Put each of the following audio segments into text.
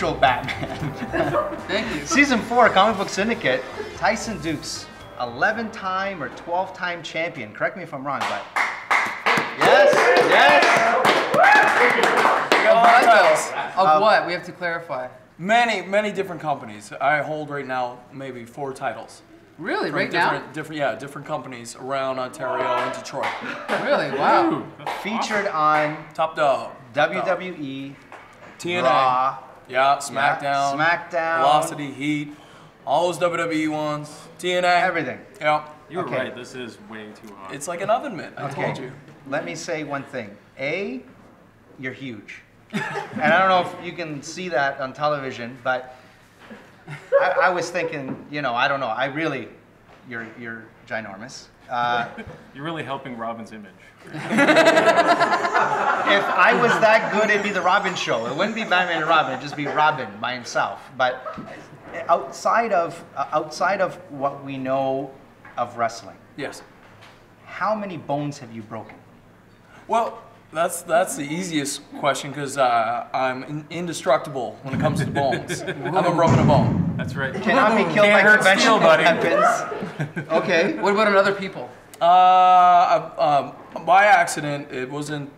actual Batman. Thank you. Season 4, Comic Book Syndicate, TYSON DUX, 11-time or 12-time champion. Correct me if I'm wrong, but yes, yes. Of what? We have to clarify. Many different companies. I hold right now maybe 4 titles. Really, From right now? Different companies around Ontario and Detroit. Really, wow. Featured on Top Dog, WWE, TNA, Raw, yeah, SmackDown, SmackDown, Velocity, Heat, all those WWE ones, TNA, everything. Yeah, You're Okay. right. This is way too hot. it's like an oven mitt. I Okay. told you. Let me say one thing. A, you're huge. And I don't know if you can see that on television, but I was thinking, you know, I don't know. You're ginormous. You're really helping Robin's image. If I was that good, it'd be the Robin show. It wouldn't be Batman and Robin. It'd just be Robin by himself. But outside of what we know of wrestling, Yes. how many bones have you broken? Well, that's the easiest question because I'm indestructible when it comes to bones. I haven't broken a bone. That's right. Cannot be killed by Can't hurt conventional steel, buddy. weapons. Okay. What about on other people? By accident, it wasn't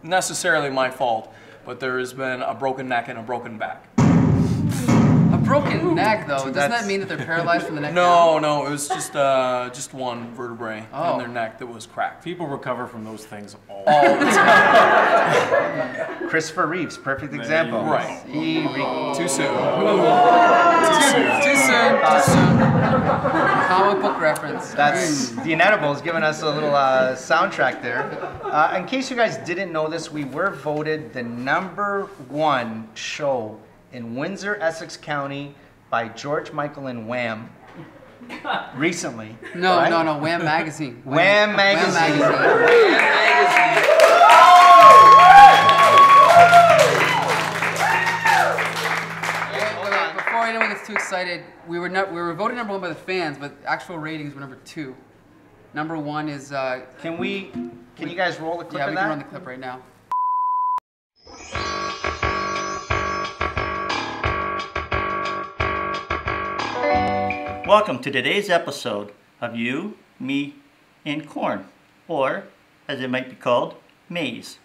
necessarily my fault, but there has been a broken neck and a broken back. A broken neck, though. Doesn't that mean that they're paralyzed from the neck down? No, it was just one vertebrae in their neck that was cracked. People recover from those things all All the time. Christopher Reeves, perfect example. Right. Too soon. Too soon. Comic book reference. That's the Inedibles giving us a little soundtrack there. In case you guys didn't know this, we were voted the #1 show in Windsor, Essex County by George Michael and Wham recently. No, right? no, Wham Magazine. Wham Magazine. Before anyone gets too excited, we were voted #1 by the fans, but actual ratings were #2. #1 is. Can you guys roll the clip yeah, of we that? can run the clip right now. Welcome to today's episode of You, Me, and Corn, or as it might be called, Maze.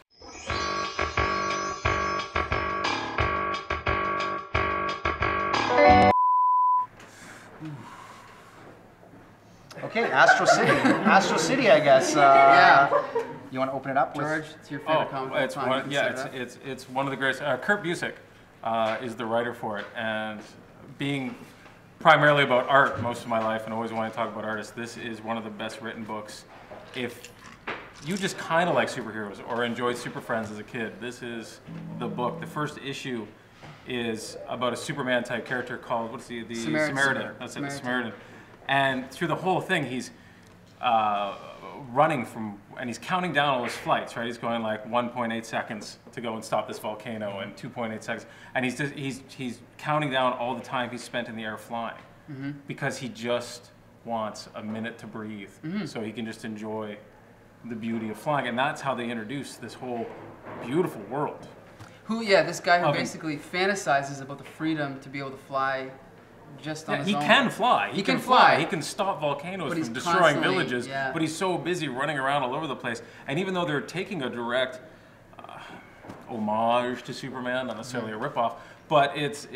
Okay, Astro City. Astro City, I guess. Yeah. You want to open it up? George, it's your favorite comic book. it's Fine, one. you can Yeah, set it up. it's one of the greatest. Kurt Busiek is the writer for it, and being primarily about art most of my life, and always wanting to talk about artists, this is one of the best written books. If you just kind of like superheroes or enjoyed Super Friends as a kid, this is the book. The first issue is about a Superman type character called, what's the Samaritan. That's it, the Samaritan. And through the whole thing, he's running from, and he's counting down all his flights, right? He's going like 1.8 seconds to go and stop this volcano, and 2.8 seconds, and he's counting down all the time he's spent in the air flying, because he just wants a minute to breathe, so he can just enjoy the beauty of flying, and that's how they introduce this whole beautiful world. This guy who basically fantasizes about the freedom to be able to fly just on his own. He can fly. He can fly. He can stop volcanoes But he's from destroying constantly- villages, yeah. but he's so busy running around all over the place. And even though they're taking a direct homage to Superman, not necessarily a ripoff, but it's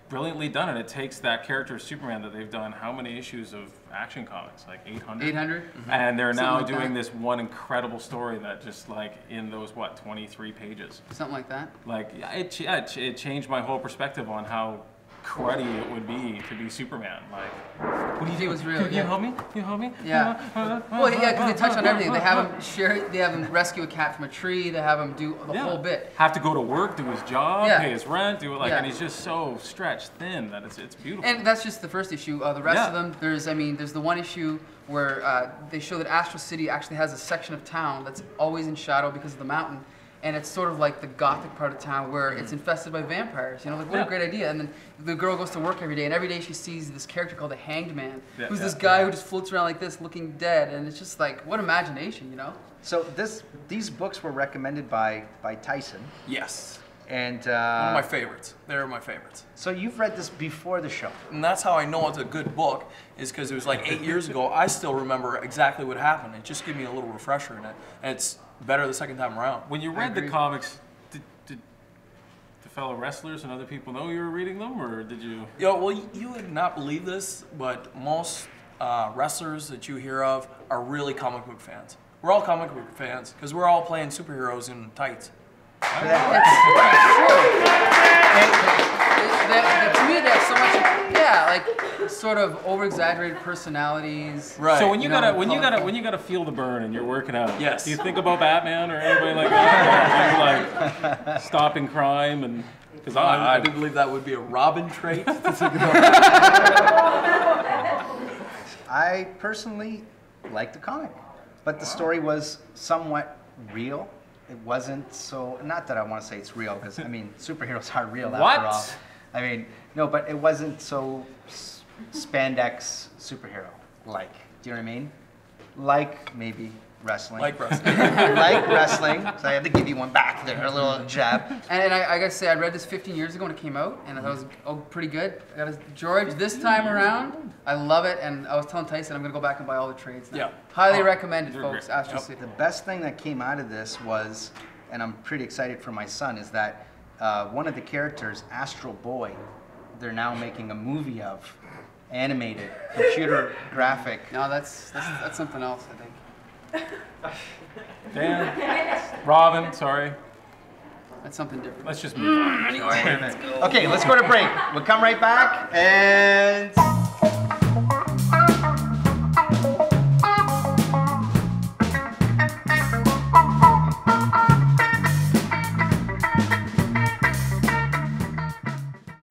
brilliantly done, and it takes that character of Superman that they've done how many issues of Action Comics, like 800? 800? And they're Something now like doing that. this one incredible story that just like in those 23 pages. Something like that. Like it changed my whole perspective on how cruddy it would be to be Superman. Like, what do you He do? was real, Can yeah. you help me? Can you help me? Yeah. Well, yeah, because they touch on everything. They have him share. They have him rescue a cat from a tree. They have him do the whole bit. Have to go to work, do his job, Yeah. pay his rent, do it like, Yeah. and he's just so stretched thin that it's beautiful. And that's just the first issue. The rest Yeah. of them, there's the one issue where they show that Astro City actually has a section of town that's always in shadow because of the mountain. And it's sort of like the gothic part of town where it's infested by vampires. You know, like what a great idea. And then the girl goes to work every day, and every day she sees this character called the Hanged Man, who's this guy who just floats around like this, looking dead. And it's just like, what imagination, you know? So these books were recommended by TYSON. Yes. And One of my favorites. They're my favorites. so you've read this before the show. And that's how I know it's a good book, is because it was like 8 years ago. I still remember exactly what happened. It just gave me a little refresher in it. And it's better the second time around. When you read the comics, did the fellow wrestlers and other people know you were reading them, or did you? Well, you would not believe this, but most wrestlers that you hear of are really comic book fans. We're all comic book fans because we're all playing superheroes in tights. To me, they have so much, like sort of over-exaggerated personalities. Right. So when you know, gotta feel the burn and you're working out, Yes. do you think about Batman or anybody like that? Are you like stopping crime and because I do believe that would be a Robin trait. I personally like the comic, but the story was somewhat real. It wasn't so, not that I want to say it's real, because I mean, superheroes are real after What? all. I mean, no, but it wasn't so spandex superhero-like. Do you know what I mean? Like maybe wrestling. Like wrestling. Like wrestling. So I had to give you one back there, a little jab. And I gotta say, I read this 15 years ago when it came out, and I thought it was pretty good. George, this time around, I love it, and I was telling Tyson I'm gonna go back and buy all the trades now. Yeah. Highly recommended, they're folks. great. Astro Yep. City. The best thing that came out of this was, and I'm pretty excited for my son, is that one of the characters, Astro Boy, they're now making a movie of, animated, computer graphic. No, that's something else, I think. Dan, Robin, sorry. That's something different. Let's just move on. Okay, let's go to break. We'll come right back and